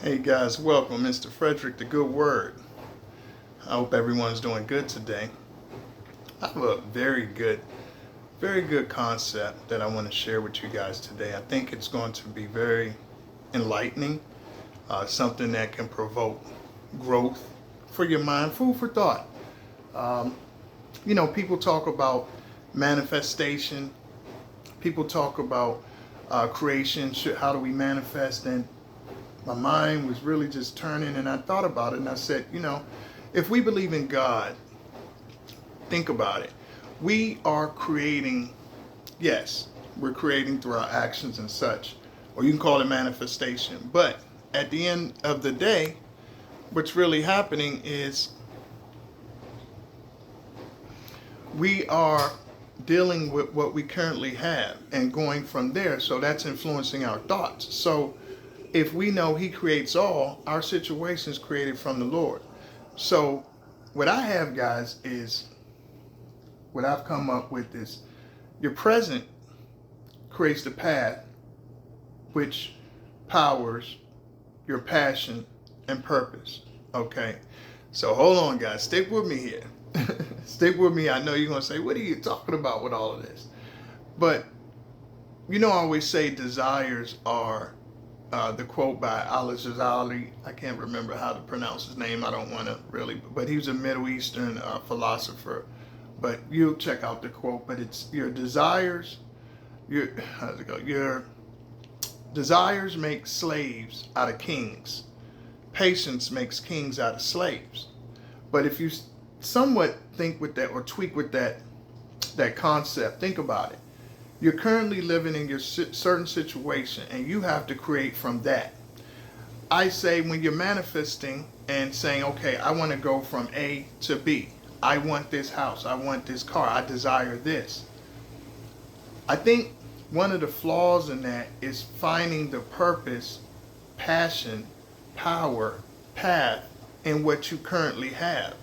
Hey guys, welcome. Mr. Frederick, the Good Word. I hope everyone's doing good today. I have a very good concept that I want to share with you guys today. I think it's going to be very enlightening, something that can provoke growth for your mind, food for thought. People talk about manifestation. People talk about creation. How do we manifest? And my mind was really just turning, and I thought about it, and I said, if we believe in God, think about it. We are creating, yes, we're creating through our actions and such, or you can call it manifestation. But at the end of the day, what's really happening is we are dealing with what we currently have and going from there. So that's influencing our thoughts. So if we know He creates all, our situation is created from the Lord. So what I have, guys, is what I've come up with is your present creates the path which powers your passion and purpose. Okay? So hold on, guys. Stick with me here. Stick with me. I know you're going to say, what are you talking about with all of this? But, I always say desires are the quote by Al-Ghazali. I can't remember how to pronounce his name. I don't want to really, but he was a Middle Eastern philosopher. But you'll check out the quote. But it's your desires. How's it go? Your desires make slaves out of kings. Patience makes kings out of slaves. But if you somewhat think with that or tweak with that concept, think about it. You're currently living in your certain situation, and you have to create from that. I say when you're manifesting and saying, okay, I want to go from A to B. I want this house. I want this car. I desire this. I think one of the flaws in that is finding the purpose, passion, power, path in what you currently have.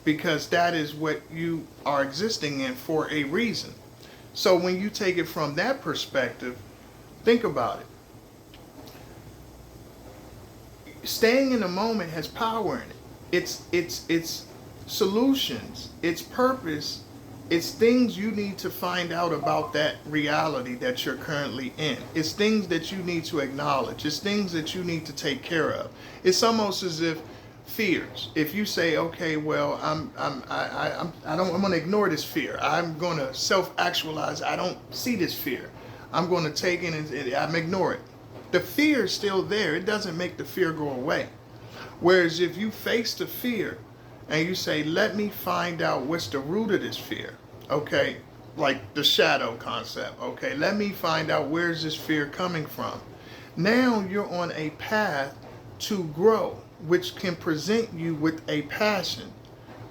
Because that is what you are existing in for a reason. So when you take it from that perspective, think about it. Staying in the moment has power in it. It's solutions, it's purpose, it's things you need to find out about that reality that you're currently in. It's things that you need to acknowledge. It's things that you need to take care of. It's almost as if fears. If you say, okay, well, I'm going to ignore this fear. I'm going to self-actualize. I don't see this fear. I'm going to take it and I'm ignore it. The fear is still there. It doesn't make the fear go away. Whereas if you face the fear and you say, let me find out what's the root of this fear. Okay, like the shadow concept. Okay, let me find out where's this fear coming from. Now you're on a path to grow, which can present you with a passion,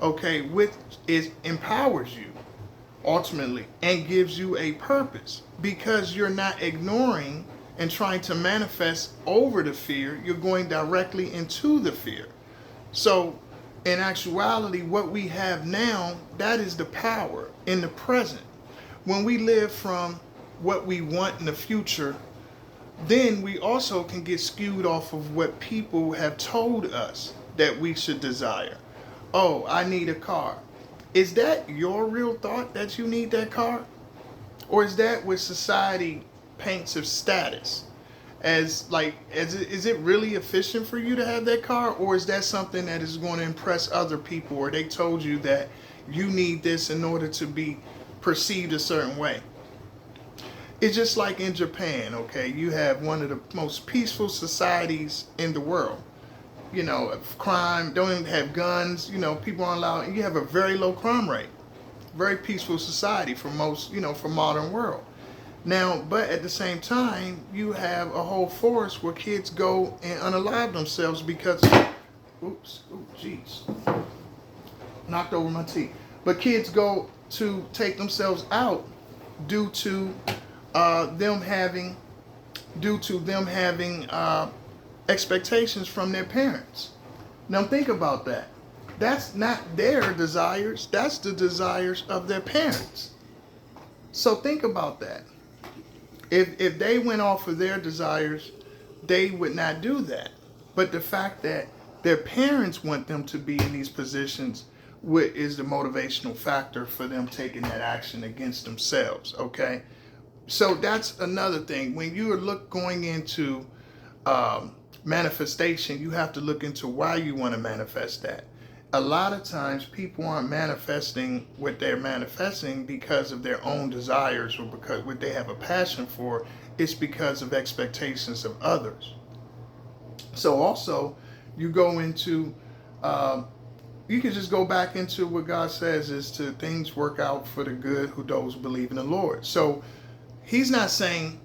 okay, which empowers you ultimately and gives you a purpose, because you're not ignoring and trying to manifest over the fear. You're going directly into the fear. So in actuality, what we have now, that is the power in the present. When we live from what we want in the future, then we also can get skewed off of what people have told us that we should desire. Oh, I need a car. Is that your real thought that you need that car? Or is that what society paints of status? Is it really efficient for you to have that car? Or is that something that is going to impress other people? Or they told you that you need this in order to be perceived a certain way? It's just like in Japan, okay? You have one of the most peaceful societies in the world. Crime, don't even have guns, people aren't allowed, and you have a very low crime rate. Very peaceful society for most, for modern world. Now, but at the same time, you have a whole forest where kids go and unalive themselves because, knocked over my tea. But kids go to take themselves out due to them having expectations from their parents. Now think about that. That's not their desires. That's the desires of their parents. So think about that. If they went off of their desires, they would not do that. But the fact that their parents want them to be in these positions, what is the motivational factor for them taking that action against themselves? Okay, so that's another thing. When you are going into manifestation, you have to look into why you want to manifest that. A lot of times people aren't manifesting what they're manifesting because of their own desires or because what they have a passion for. It's because of expectations of others. So also, you go into, you can just go back into what God says is to things work out for the good who those believe in the Lord. So he's not saying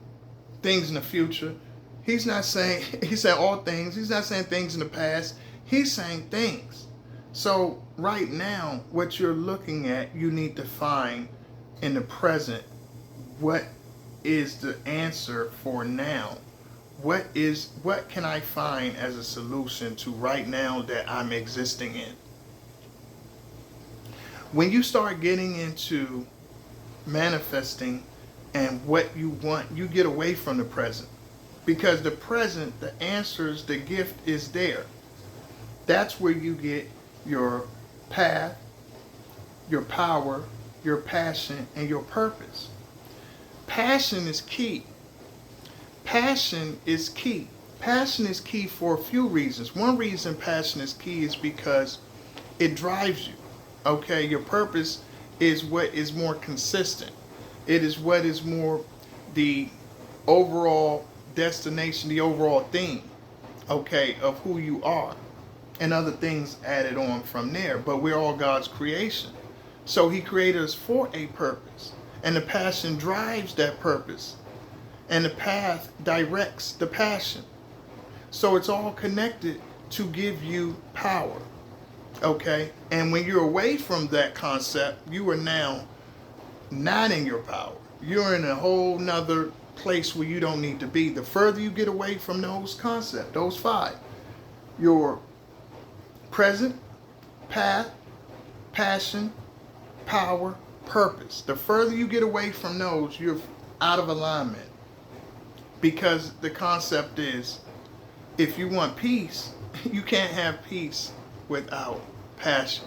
things in the future. He's not saying, he said all things. He's not saying things in the past. He's saying things. So right now, what you're looking at, you need to find in the present, what is the answer for now? What can I find as a solution to right now that I'm existing in? When you start getting into manifesting and what you want, you get away from the present. Because the present, the answers, the gift is there. That's where you get your path, your power, your passion, and your purpose. Passion is key. Passion is key. Passion is key for a few reasons. One reason passion is key is because it drives you. Okay, your purpose is what is more consistent. It is what is more the overall destination, the overall theme, okay, of who you are. And other things added on from there. But we're all God's creation. So he created us for a purpose. And the passion drives that purpose. And the path directs the passion. So it's all connected to give you power. Okay? And when you're away from that concept, you are now not in your power. You're in a whole nother place where you don't need to be. The further you get away from those concepts, those five, your present, path, passion, power, purpose. The further you get away from those, you're out of alignment. Because the concept is, if you want peace, you can't have peace without passion.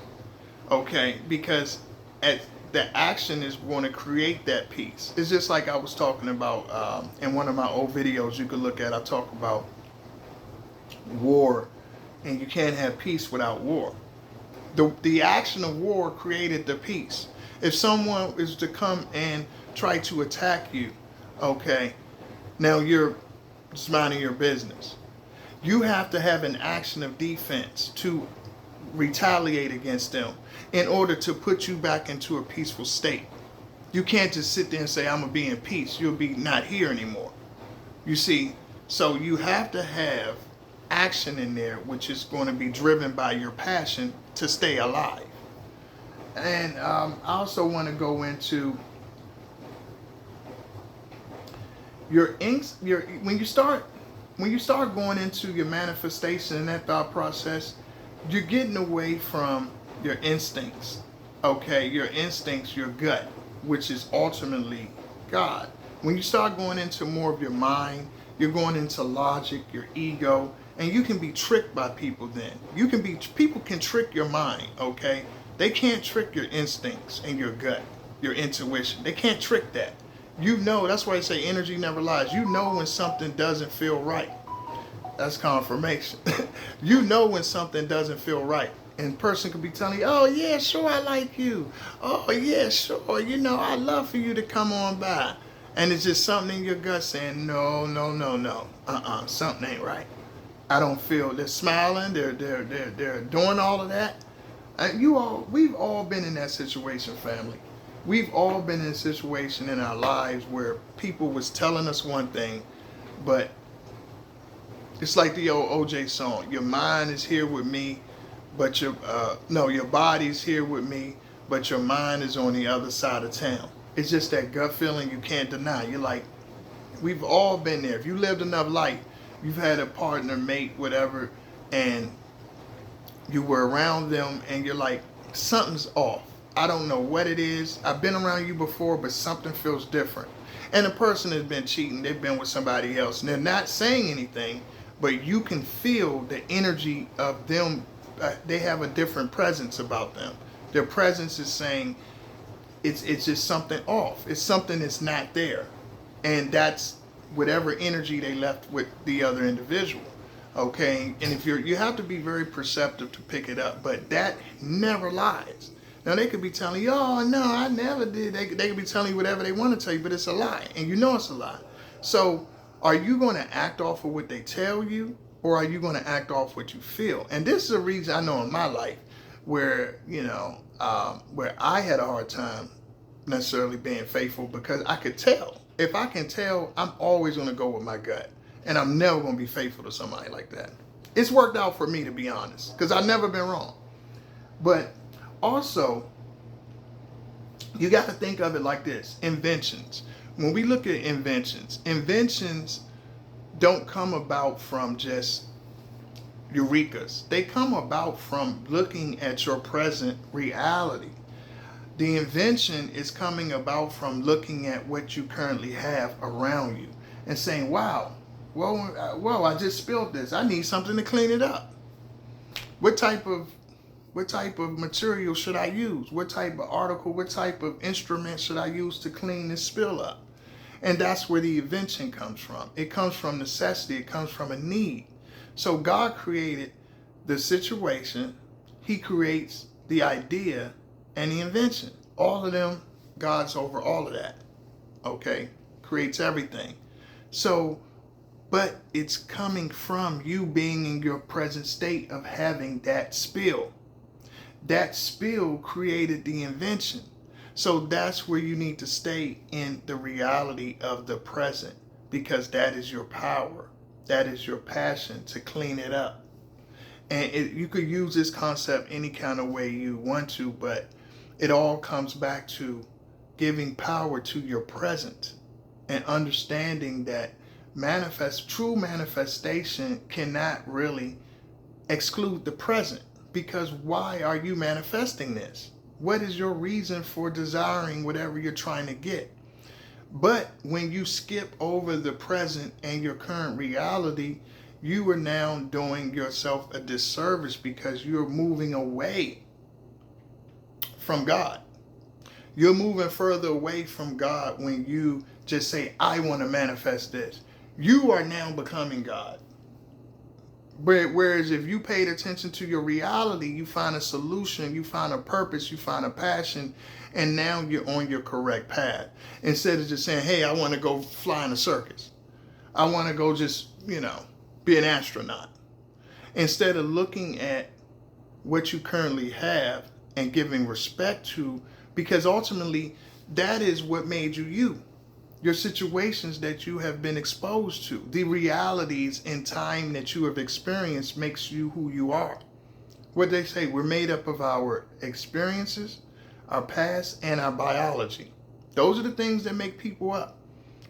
Okay? Because the action is going to create that peace. It's just like I was talking about in one of my old videos you could look at. I talk about war. And you can't have peace without war. The action of war created the peace. If someone is to come and try to attack you, okay, now you're just minding your business. You have to have an action of defense to retaliate against them in order to put you back into a peaceful state. You can't just sit there and say, I'm going to be in peace. You'll be not here anymore. You see, so you have to have action in there, which is going to be driven by your passion to stay alive. And I also want to go into when you start going into your manifestation and that thought process, you're getting away from your instincts. Okay, your instincts, your gut, which is ultimately God. When you start going into more of your mind, you're going into logic, your ego. And you can be tricked by people then. People can trick your mind, okay? They can't trick your instincts and your gut, your intuition. They can't trick that. You know, that's why they say energy never lies. You know when something doesn't feel right. That's confirmation. You know when something doesn't feel right. And a person could be telling you, oh yeah, sure, I like you. Oh yeah, sure, I'd love for you to come on by. And it's just something in your gut saying, no. Something ain't right. I don't feel. They're smiling. They're doing all of that. We've all been in that situation, family. We've all been in a situation in our lives where people was telling us one thing, but it's like the old OJ song. Your mind is here with me, but your body's here with me, but your mind is on the other side of town. It's just that gut feeling you can't deny. You're like, we've all been there. If you lived enough life, you've had a partner, mate, whatever, and you were around them and you're like, something's off. I don't know what it is. I've been around you before, but something feels different. And the person has been cheating. They've been with somebody else. And they're not saying anything, but you can feel the energy of them. They have a different presence about them. Their presence is saying it's just something off. It's something that's not there, and that's whatever energy they left with the other individual. Okay, and if you have to be very perceptive to pick it up, but that never lies. Now they could be telling you, oh no, I never did. They could be telling you whatever they want to tell you, but it's a lie, and you know it's a lie. So are you going to act off of what they tell you, or are you going to act off what you feel? And this is a reason I know in my life where, where I had a hard time necessarily being faithful, because I could tell. If I can tell, I'm always going to go with my gut, and I'm never going to be faithful to somebody like that. It's worked out for me, to be honest, because I've never been wrong. But also, you got to think of it like this: inventions. When we look at inventions don't come about from just eurekas. They come about from looking at your present reality. The invention is coming about from looking at what you currently have around you and saying, wow, whoa, I just spilled this. I need something to clean it up. What type of material should I use? What type of article, what type of instrument should I use to clean this spill up? And that's where the invention comes from. It comes from necessity. It comes from a need. So God created the situation. He creates the idea and the invention. All of them, God's over all of that. Okay? Creates everything. So, but it's coming from you being in your present state of having that spill. That spill created the invention. So that's where you need to stay in the reality of the present, because that is your power. That is your passion to clean it up. And you could use this concept any kind of way you want to, but it all comes back to giving power to your present and understanding that true manifestation cannot really exclude the present. Because why are you manifesting this? What is your reason for desiring whatever you're trying to get? But when you skip over the present and your current reality, you are now doing yourself a disservice, because you're moving away from God. You're moving further away from God when you just say, I want to manifest this. You are now becoming God. Whereas if you paid attention to your reality, you find a solution, you find a purpose, you find a passion, and now you're on your correct path. Instead of just saying, hey, I want to go fly in a circus. I want to go just, be an astronaut. Instead of looking at what you currently have and giving respect to, because ultimately that is what made you you. Your situations that you have been exposed to, the realities in time that you have experienced makes you who you are. What they say, we're made up of our experiences, our past, and our biology. Those are the things that make people up.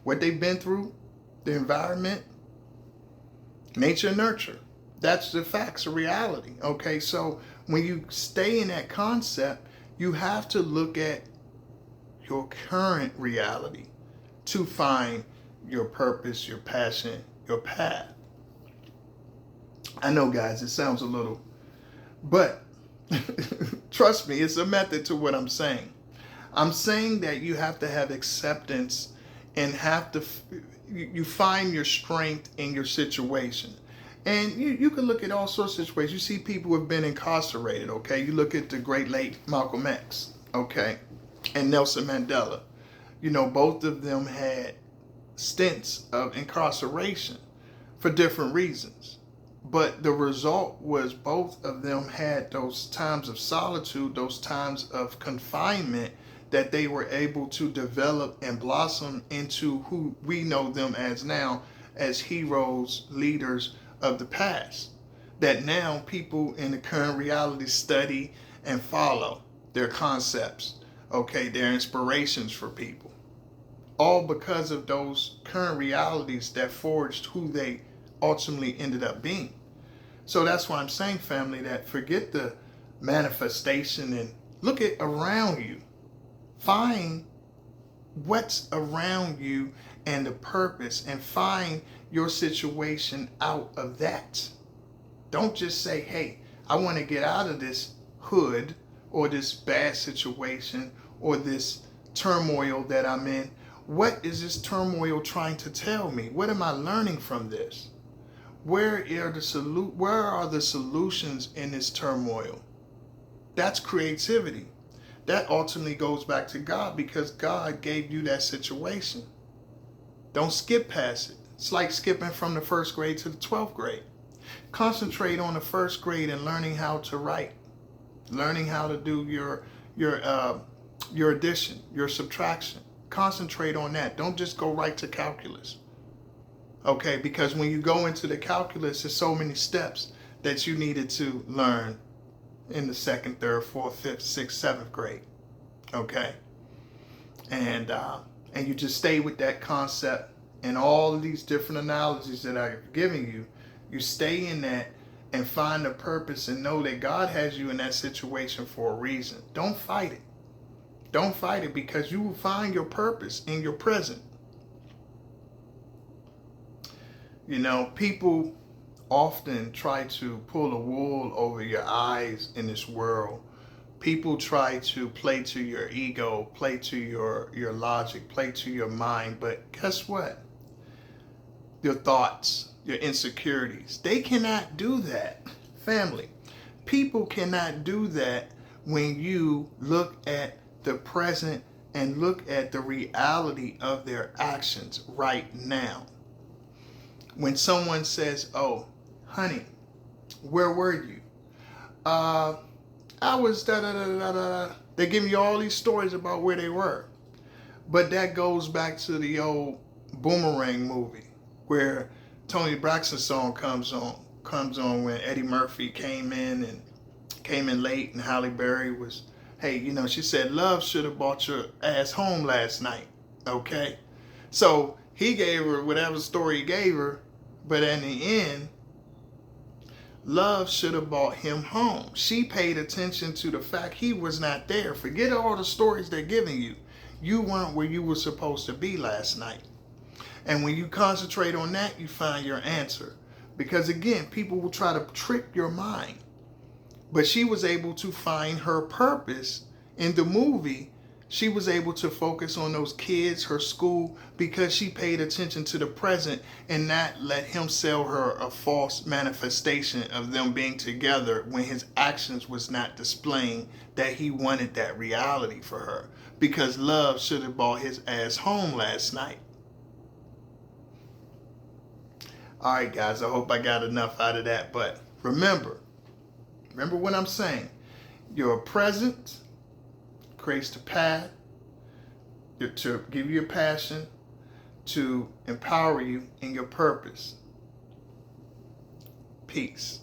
What they've been through, the environment, nature and nurture. That's the facts of reality. Okay, so when you stay in that concept, you have to look at your current reality to find your purpose, your passion, your path. I know, guys, it sounds a little, but trust me, it's a method to what I'm saying. I'm saying that you have to have acceptance and you find your strength in your situation. And you can look at all sorts of situations. You see people who have been incarcerated, okay? You look at the great late Malcolm X, okay? And Nelson Mandela. Both of them had stints of incarceration for different reasons. But the result was both of them had those times of solitude, those times of confinement, that they were able to develop and blossom into who we know them as now, as heroes, leaders of the past. That now people in the current reality study and follow their concepts, okay, their inspirations for people. All because of those current realities that forged who they ultimately ended up being. So that's why I'm saying, family, that forget the manifestation and look at around you. Find what's around you and the purpose, and find your situation out of that. Don't just say, hey, I want to get out of this hood or this bad situation or this turmoil that I'm in. What is this turmoil trying to tell me? What am I learning from this? Where are the solutions in this turmoil? That's creativity. That ultimately goes back to God, because God gave you that situation. Don't skip past it. It's like skipping from the first grade to the 12th grade. Concentrate on the first grade and learning how to write, learning how to do your addition, your subtraction. Concentrate on that. Don't just go right to calculus. Okay, because when you go into the calculus, there's so many steps that you needed to learn in the second, third, fourth, fifth, sixth, seventh grade. Okay, and you just stay with that concept and all of these different analogies that I'm giving you. You stay in that and find a purpose and know that God has you in that situation for a reason. Don't fight it. Don't fight it, because you will find your purpose in your present. You know, people often try to pull a wool over your eyes in this world. People try to play to your ego, play to your logic, play to your mind. But guess what? Your thoughts, your insecurities, they cannot do that. Family, people cannot do that when you look at the present and look at the reality of their actions right now. When someone says, oh, honey, where were you? I was da da da da da. They give you all these stories about where they were. But that goes back to the old Boomerang movie, where Tony Braxton's song comes on when Eddie Murphy came in late, and Halle Berry was, hey, you know, she said, love should have brought your ass home last night. Okay? So he gave her whatever story he gave her, but in the end, love should have brought him home. She paid attention to the fact he was not there. Forget all the stories they're giving you. You weren't where you were supposed to be last night. And when you concentrate on that, you find your answer. Because again, people will try to trick your mind. But she was able to find her purpose in the movie. She was able to focus on those kids, her school, because she paid attention to the present and not let him sell her a false manifestation of them being together when his actions was not displaying that he wanted that reality for her. Because love should have brought his ass home last night. All right, guys, I hope I got enough out of that. But remember what I'm saying. Your present creates the path to give you a passion, to empower you in your purpose. Peace.